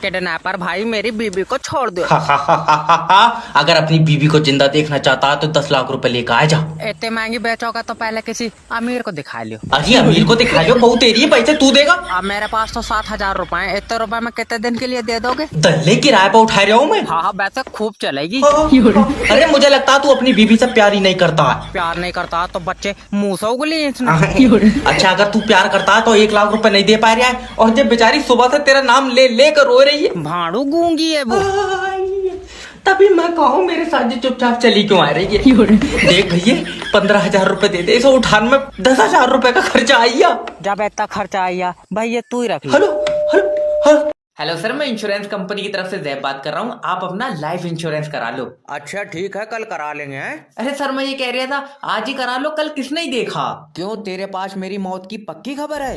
Kidnapper भाई मेरी बीबी को छोड़ दो। अगर अपनी बीबी को जिंदा देखना चाहता है तो 10 लाख रुपए लेकर आ जा। इतने महंगी बेचोगा तो पहले किसी अमीर को दिखा लियो। अरे अमीर को दिखा लो, बहुत तेरी है, पैसे तू देगा। अब मेरे पास तो 7,000 रुपए है। इतने रुपए में कितने दिन के लिए दे दोगे? दल्ले किराए पर उठा रहा हूँ मैं। हाँ वैसे खूब चलेगी। अरे मुझे लगता है तू अपनी बीबी से प्यार ही नहीं करता है। प्यार नहीं करता तो बच्चे मुंह से उगली इसने। अच्छा अगर तू प्यार करता है तो 1 लाख रुपए नहीं दे पा रहा है, और जब बेचारी सुबह से तेरा नाम ले लेकर रो रही है। भाड़ू गूंगी है वो। तभी मैं कहूँ मेरे साथ जो चुपचाप चली क्यों आ रही है। देख भैया 15,000 रुपए दे दे, इसे उठाने में 10,000 रुपए का खर्चा आइया। जब इतना खर्चा आया भाई ये तू ही रख। Hello hello hello hello sir, मैं इंश्योरेंस कंपनी की तरफ से जैब बात कर रहा हूँ। आप अपना लाइफ इंश्योरेंस करा लो। अच्छा ठीक है कल करा लेंगे। अरे सर मैं ये कह रहा था आज ही करा लो, कल किसने ही देखा। क्यों तेरे पास मेरी मौत की पक्की खबर है?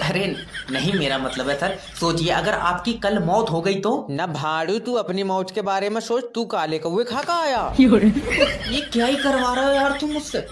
अरे नहीं, मेरा मतलब है सर, सोचिए अगर आपकी कल मौत हो गई तो। न भाड़ू तू अपनी मौत के बारे में सोच, तू काले कौवे खा का आया। ये क्या ही करवा रहे हो यार तुम मुझसे।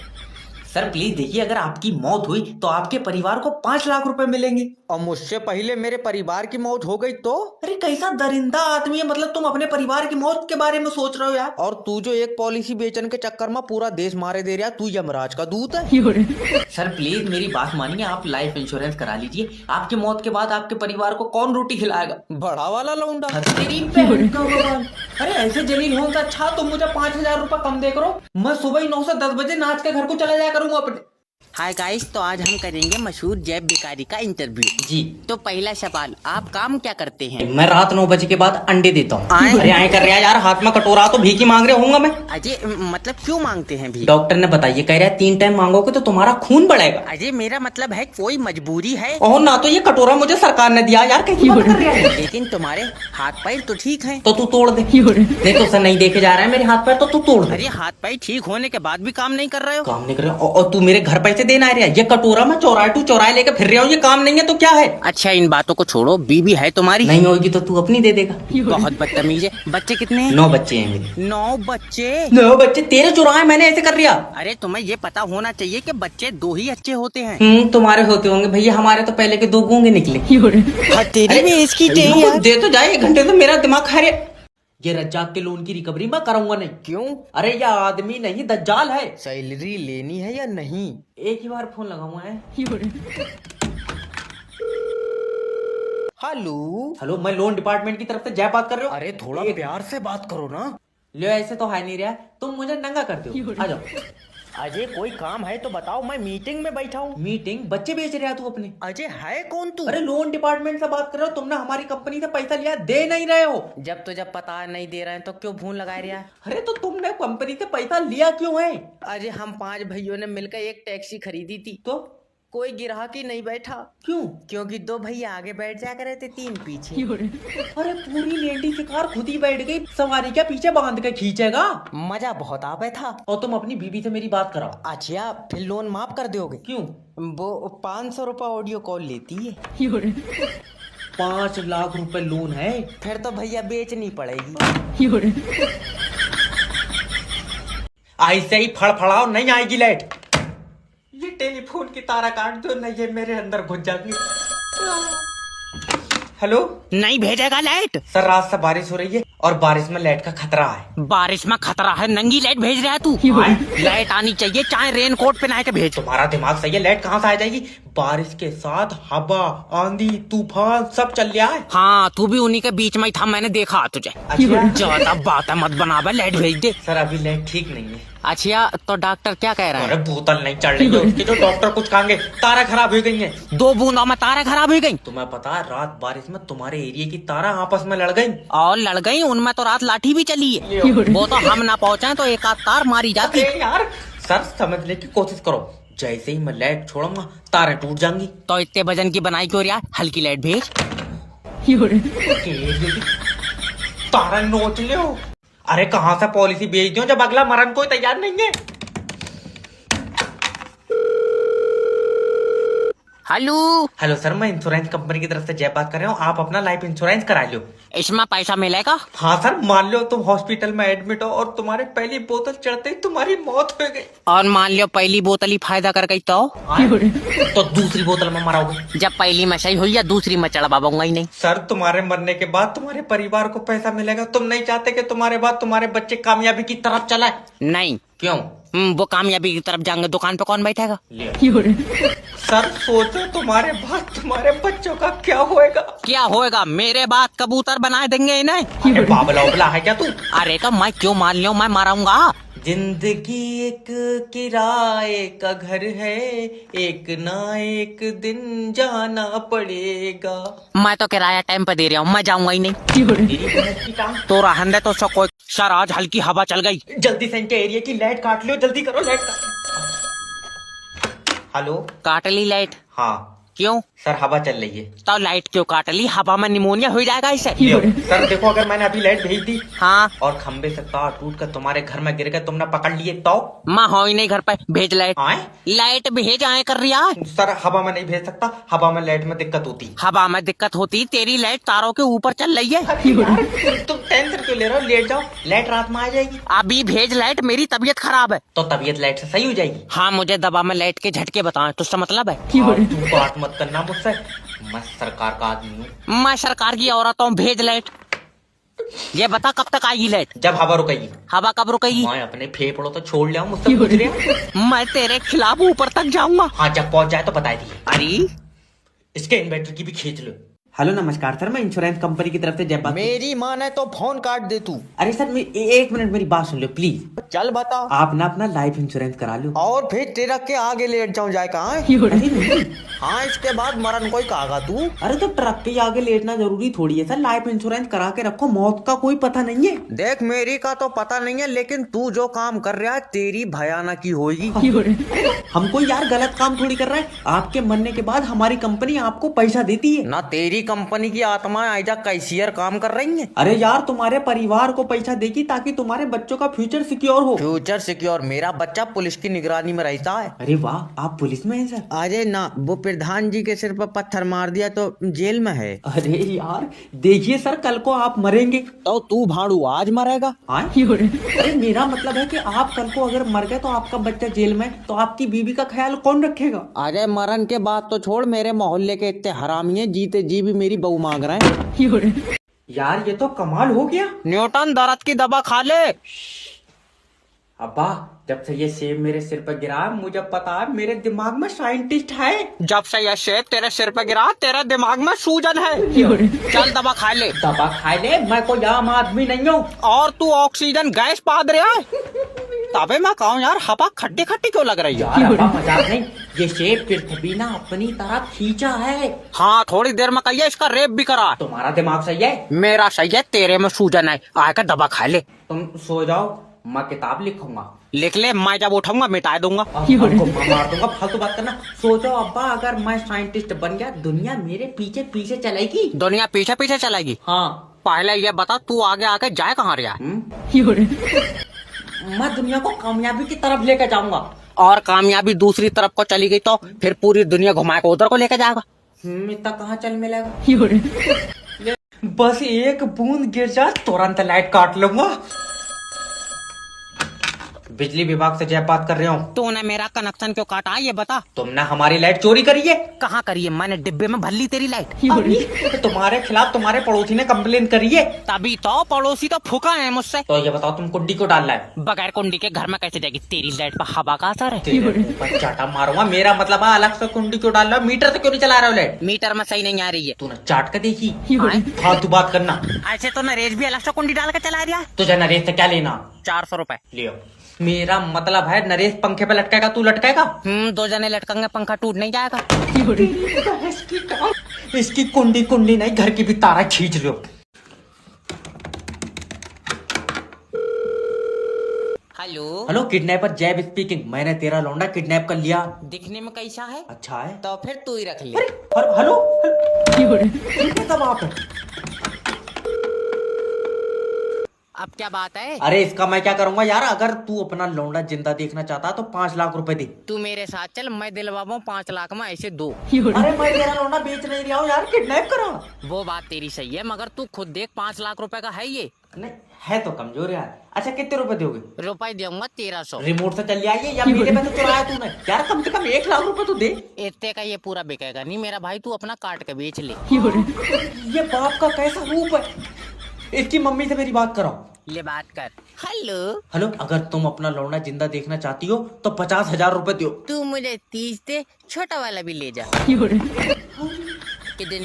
सर प्लीज देखिए, अगर आपकी मौत हुई तो आपके परिवार को 5 लाख रुपए मिलेंगे। और मुझसे पहले मेरे परिवार की मौत हो गई तो? अरे कैसा दरिंदा आदमी है, मतलब तुम अपने परिवार की मौत के बारे में सोच रहे हो यार। और तू जो एक पॉलिसी बेचने के चक्कर में पूरा देश मारे दे रहा, तू यमराज का दूत है। सर प्लीज मेरी बात मानिए, आप लाइफ इंश्योरेंस करा लीजिए। आपकी मौत के बाद आपके परिवार को कौन रोटी खिलाएगा? बड़ा वाला लौंडा। तेरी बहन का भगवान। अरे ऐसे जलील होने से अच्छा तुम मुझे 5,000 रुपए कम दे करो, मैं सुबह ही 9 से 10 बजे नाच के घर को चला जाया करूंगा अपने। हाय गाइस, तो आज हम करेंगे मशहूर जैब भिखारी का इंटरव्यू। जी तो पहला सवाल, आप काम क्या करते हैं? मैं रात 9 बजे के बाद अंडे देता हूँ। आए? अरे आए कर रहा यार, हाथ में कटोरा तो भीख ही मांग रहे होऊंगा मैं। अजय मतलब क्यों मांगते हैं भी? डॉक्टर ने बताइए, कह रहा है 3 टाइम मांगोगे तो तुम्हारा खून बढ़ेगा। अजय मेरा मतलब है कोई मजबूरी है? और ना तो ये कटोरा मुझे सरकार ने दिया यार, कैसी बात कर रहा है। लेकिन तुम्हारे हाथ पैर तो ठीक हैं। तो तू तोड़ दे। नहीं तो सर नहीं देखे जा रहा है मेरे हाथ पैर, तो तू तोड़ दे। अरे हाथ पैर ठीक होने के बाद भी काम नहीं कर रहे हो? काम नहीं कर रहा, और तू मेरे घर पैसे देना आ रहा है। ये कटोरा मैं चौराहे टू चौराहे लेके फिर रहा हूँ, ये काम नहीं है तो क्या है? अच्छा इन बातों को छोड़ो, बीबी है तुम्हारी? नहीं होगी तो तू अपनी दे देगा। बहुत बदतमीज है। बच्चे कितने हैं? 9 बच्चे हैं मेरे। 9 बच्चे? 9 बच्चे तेरे चौराहे मैंने ऐसे कर लिया। अरे तुम्हें ये पता होना चाहिए कि बच्चे 2 ही अच्छे होते हैं। तुम्हारे होते होंगे भैया, हमारे तो पहले के 2 गूंगे निकले। तेरी भी इसकी दे तो जाए, 1 घंटे से मेरा दिमाग खा रहे। ये रज्जाक के लोन की रिकवरी मैं कराऊंगा नहीं। क्यों? अरे ये आदमी नहीं दज्जाल है। सैलरी लेनी है या नहीं? एक ही बार फोन लगाऊंगा है। हेलो हेलो, मैं लोन डिपार्टमेंट की तरफ से जय बात कर रहे हो। अरे थोड़ा प्यार से बात करो ना। लो ऐसे तो है नहीं रहा, तुम मुझे नंगा करते हो। आ जाओ। अजय कोई काम है तो बताओ, मैं मीटिंग में बैठा हूँ। मीटिंग? बच्चे बेच रहा तू अपने। अजय है कौन तू? अरे लोन डिपार्टमेंट से बात कर रहे हो, तुमने हमारी कंपनी से पैसा लिया, दे नहीं रहे हो। जब पता नहीं दे रहे हैं तो क्यों फोन लगा रहा है? अरे तो तुमने कंपनी से पैसा लिया क्यों है? अजय हम 5 भाइयों ने मिलकर एक टैक्सी खरीदी थी, तो कोई ग्राहक ही नहीं बैठा। क्यों? क्योंकि 2 भैया आगे बैठ जा करे थे, 3 पीछे। अरे पूरी लेडी की कार खुद ही बैठ गई, सवारी क्या पीछे बांध के खींचेगा? मजा बहुत आवे था। और तुम अपनी बीबी से मेरी बात कराओ। अच्छा फिर लोन माफ कर दोगे? क्यों? वो 500 रुपए ऑडियो कॉल लेती है। 5 लाख रुपए लोन है? फिर तो भैया बेचनी पड़ेगी। ऐसे ही फड़फड़ाओ, नहीं आएगी लाइट। ये टेलीफोन की तारा काट दो, नहीं ये मेरे अंदर घुस जाएगी। हेलो, नहीं भेजेगा लाइट? सर रात से बारिश हो रही है और बारिश में लाइट का खतरा है। बारिश में खतरा है, नंगी लाइट भेज रहा है तू? लाइट आनी चाहिए, चाहे रेन कोट पहना के भेज। तुम्हारा दिमाग सही है, लाइट कहाँ से आ जाएगी? बारिश के साथ हवा, आंधी, तूफान सब चल रहा है। हाँ तू भी उन्हीं के बीच में ही था, मैंने देखा तुझे। अच्छा ज्यादा बात मत बनावे, लाइट भेज दे। सर अभी लाइट ठीक नहीं है। अच्छा तो डॉक्टर क्या कह रहा है? अरे बोतल नहीं चढ़ रही है उसकी, जो डॉक्टर कुछ कहेंगे। तारा खराब हो गई है। 2 बूंदों में तारा खराब हो गई। तुम्हें पता है रात बारिश में तुम्हारे एरिया की तारा आपस में लड़ गई। और लड़ गई, उनमें तो रात लाठी भी चली है। वो तो हम ना पहुंचे तो एक आध तार मारी जाती। अरे यार सर समझने की कोशिश करो, जैसे ही मैं लाइट छोड़ूंगा तारे टूट जाएंगी। तो इतने वजन की बनाई क्यों यार, हल्की लाइट भेज। तारा नोच लो। अरे कहाँ से पॉलिसी बेच दो जब अगला मरण कोई तैयार नहीं है। हेलो। हेलो सर, मैं इंश्योरेंस कंपनी की तरफ से जय बात कर रहा हूँ। आप अपना लाइफ इंश्योरेंस करा लो। इसमें पैसा मिलेगा? हाँ सर, मान लो तुम हॉस्पिटल में एडमिट हो और तुम्हारे पहली बोतल चढ़ते ही तुम्हारी मौत हो गई, और मान लो पहली बोतल ही फायदा कर गई तो तो दूसरी बोतल में मरोगे। जब पहली में सही हुई या दूसरी में चढ़वाऊंगा ही नहीं। सर, तुम्हारे मरने के बाद तुम्हारे परिवार को पैसा मिलेगा। तुम नहीं चाहते कि तुम्हारे बाद तुम्हारे बच्चे कामयाबी की तरफ चलाए? नहीं। क्यों? वो कामयाबी की तरफ जाएंगे, दुकान पे कौन बैठेगा? सर सोचो, तुम्हारे बाद तुम्हारे बच्चों का क्या होएगा? क्या होएगा? मेरे बाद कबूतर बना देंगे इन्हें। अरे बाबला उबला है क्या तू? अरे तो मैं क्यों मान लियो, मैं मारूंगा। जिंदगी एक किराए का घर है, एक ना एक दिन जाना पड़ेगा। मैं तो किराया टाइम पे दे रहा हूँ, मैं जाऊंगा ही नहीं। तेरी बहन की टांग। तो रहन दे तो कोई। सर आज हल्की हवा चल गई। जल्दी से इनके एरिया की लाइट काट लो, जल्दी करो लाइट काट। हेलो। काट ली लाइट? हाँ क्यों? सर, हवा चल रही है। तो लाइट क्यों काट ली? हवा में निमोनिया हो जाएगा इससे। सर देखो, अगर मैंने अभी लाइट भेज दी हाँ, और खंबे से तार टूट कर तुम्हारे घर में गिर गए, तुमने पकड़ लिए तो? मैं हो ही नहीं घर पे। भेज लाइट। आए? लाइट भेज आए कर रही है। सर हवा में नहीं भेज सकता, हवा में लाइट में दिक्कत होती। हवा में दिक्कत होती? तेरी लाइट तारों के ऊपर चल रही है। तुम टेंशन क्यों ले रहे हो? लेट जाओ, लाइट रात में आ जाएगी। अभी भेज लाइट, मेरी तबीयत खराब है। तो तबीयत लाइट से सही हो जाएगी। हाँ, मुझे दबा में लाइट के झटके बताएं, तो उसका मतलब है। तू बात मत करना मुझसे, मैं सरकार का आदमी हूँ। मैं सरकार की औरत हूँ। भेज लाइट। ये बता कब तक आएगी लाइट? जब हवा रुकेगी। हवा कब रुकेगी? मैं अपने फेफड़ों तो छोड़ लिया हूँ, मुझसे पूछ रहे हो? मैं तेरे खिलाफ ऊपर तक जाऊंगा। हाँ, जब पहुंच जाए तो बता दिए। अरे इसके इन्वर्टर की भी खींच लो। हेलो नमस्कार सर, मैं इंश्योरेंस कंपनी की तरफ से जय बात। मेरी माँ ने तो फोन काट दे तू। अरे सर, एक मिनट मेरी बात सुन लो प्लीज। चल बता। आप ना अपना लाइफ इंश्योरेंस करा लो। और फिर ट्रक के आगे लेट जाऊं जाए कहाँ है? अरे नहीं। हाँ, इसके बाद मरण कोई कहागा तू। अरे तो ट्रक के आगे लेटना जरूरी थोड़ी है सर, लाइफ इंश्योरेंस करा के रखो, मौत का कोई पता नहीं है। देख, मेरी का तो पता नहीं है, लेकिन तू जो काम कर रहा है तेरी भयानक ही होगी। हम कोई यार गलत काम थोड़ी कर रहा है। आपके मरने के बाद हमारी कंपनी आपको पैसा देती है ना। तेरी कंपनी की आत्मा आइजा कैशियर काम कर रही है। अरे यार, तुम्हारे परिवार को पैसा देगी ताकि तुम्हारे बच्चों का फ्यूचर सिक्योर हो। Future secure? मेरा बच्चा पुलिस की निगरानी में रहता है। अरे वाह, आप पुलिस में हैं सर? अरे ना, वो प्रधान जी के सिर पर पत्थर मार दिया तो जेल में है। अरे यार देखिए सर, कल को आप मरेंगे तो तू भाड़ू आज मरेगा। अरे मेरा मतलब है कि आप कल को अगर मर गए तो आपका बच्चा जेल में, तो आपकी बीवी का ख्याल कौन रखेगा? अरे मरण के बाद तो छोड़, मेरे मोहल्ले के इतने हरामी हैं, जीते जी भी मेरी बहू मांग रहे हैं। यार ये तो कमाल हो गया। न्यूटन दर्द की दवा खा ले। अब्बा, जब से ये सेब मेरे सिर पर गिरा, मुझे पता है मेरे दिमाग में साइंटिस्ट है। जब से यह सेब तेरे सिर पे गिरा, तेरे दिमाग में सूजन है। चल दवा खा ले। दवा खा ले? मैं कोई आम आदमी नहीं हूँ। और तू ऑक्सीजन गैस पाद रहा है। तबे मैं कहूँ यार, हवा खट्टी खट्टी क्यों लग रही है? यार अब्बा मजाक नहीं, ये सेब पृथ्वी ना अपनी तरफ खींचा है। हाँ, थोड़ी देर में कहिए इसका रेप भी करा। तुम्हारा दिमाग सही है? मेरा सही है, तेरे में सूजन है। आकर दवा खा ले। तुम सो जाओ, मैं किताब लिखूंगा। लिख ले, मैं जब उठाऊंगा मिटा दूंगा। हमको मार दूंगा, फालतू बात करना। सोचो अब्बा, अगर मैं साइंटिस्ट बन गया, दुनिया मेरे पीछे पीछे चलेगी। दुनिया पीछे पीछे चलेगी? हाँ। पहले ये बता, तू आगे आके जाए कहाँ रहा? मैं दुनिया को कामयाबी की तरफ लेकर जाऊंगा। और कामयाबी दूसरी तरफ को चली गई तो फिर पूरी दुनिया घुमा के उधर को लेकर जाएगा। इतना कहाँ चल मिलेगा? बस एक बूंद गिर जा, तुरंत लाइट काट लूंगा। बिजली विभाग से जय बात कर रहे हो। तूने मेरा कनेक्शन क्यों काटा ये बता। तुमने हमारी लाइट चोरी करी है। कहाँ करी है? मैंने डिब्बे में भर ली तेरी लाइट। तो तुम्हारे खिलाफ तुम्हारे पड़ोसी ने कंप्लेन करी है। तभी तो पड़ोसी तो फूका है मुझसे। तो ये बताओ, तुम कुंडी को डालना है? बगैर कुंडी के घर में कैसे जाएगी? तेरी लाइट पर हवा का असर है। तेरे ऊपर चाटा मारूंगा। मेरा मतलब है, अलग से कुंडी क्यों डाल रहा हो? मीटर से क्यों नहीं चला रहे हो लाइट? मीटर में सही नहीं आ रही है। तूने चाट कर देखी? हाँ? फालतू बात करना। ऐसे तो नरेश भी अलग से कुंडी डाल के चला रहा है। तुझे नरेश से क्या लेना? 400 रुपए लियो। मेरा मतलब है, नरेश पंखे पे लटकेगा, तू लटकेगा? 2 जने लटकेंगे, पंखा टूट नहीं जाएगा। इसकी कुंडी कुंडी नहीं, घर की भी तारा खींच लो। हेलो। हेलो, किडनैपर जैब स्पीकिंग। मैंने तेरा लौंडा किडनैप कर लिया। दिखने में कैसा है? अच्छा है। तो फिर तू ही रख ले। अरे हेलो, कब आप? अब क्या बात है? अरे इसका मैं क्या करूंगा यार, अगर तू अपना लौंडा जिंदा देखना चाहता तो 5 लाख रुपए दे। तू मेरे साथ चल, मैं दिलवाऊं 5 लाख में ऐसे दो। अरे मैं तेरा लौंडा बेच नहीं रहा हूँ यार, किडनैप करा। वो बात तेरी सही है, मगर तू खुद देख 5 लाख रुपए का है ये। नहीं है तो कमजोर यार। अच्छा कितने रुपए दोगे? रुपए दूंगा 1300। रिमोट से चल आइए या मेरे पैसे चुराया तूने यार, कम से कम 1 लाख रुपए तो दे। इतने का ये पूरा बिकेगा नहीं मेरा भाई, तू अपना काट के बेच ले। ये बाप का कैसा रूप है। इसकी मम्मी से मेरी बात कराओ। ले बात कर। हेलो हेलो, अगर तुम अपना लौंडा जिंदा देखना चाहती हो तो 50,000 रुपए दो। तू मुझे 30 दे, छोटा वाला भी ले जा। कितने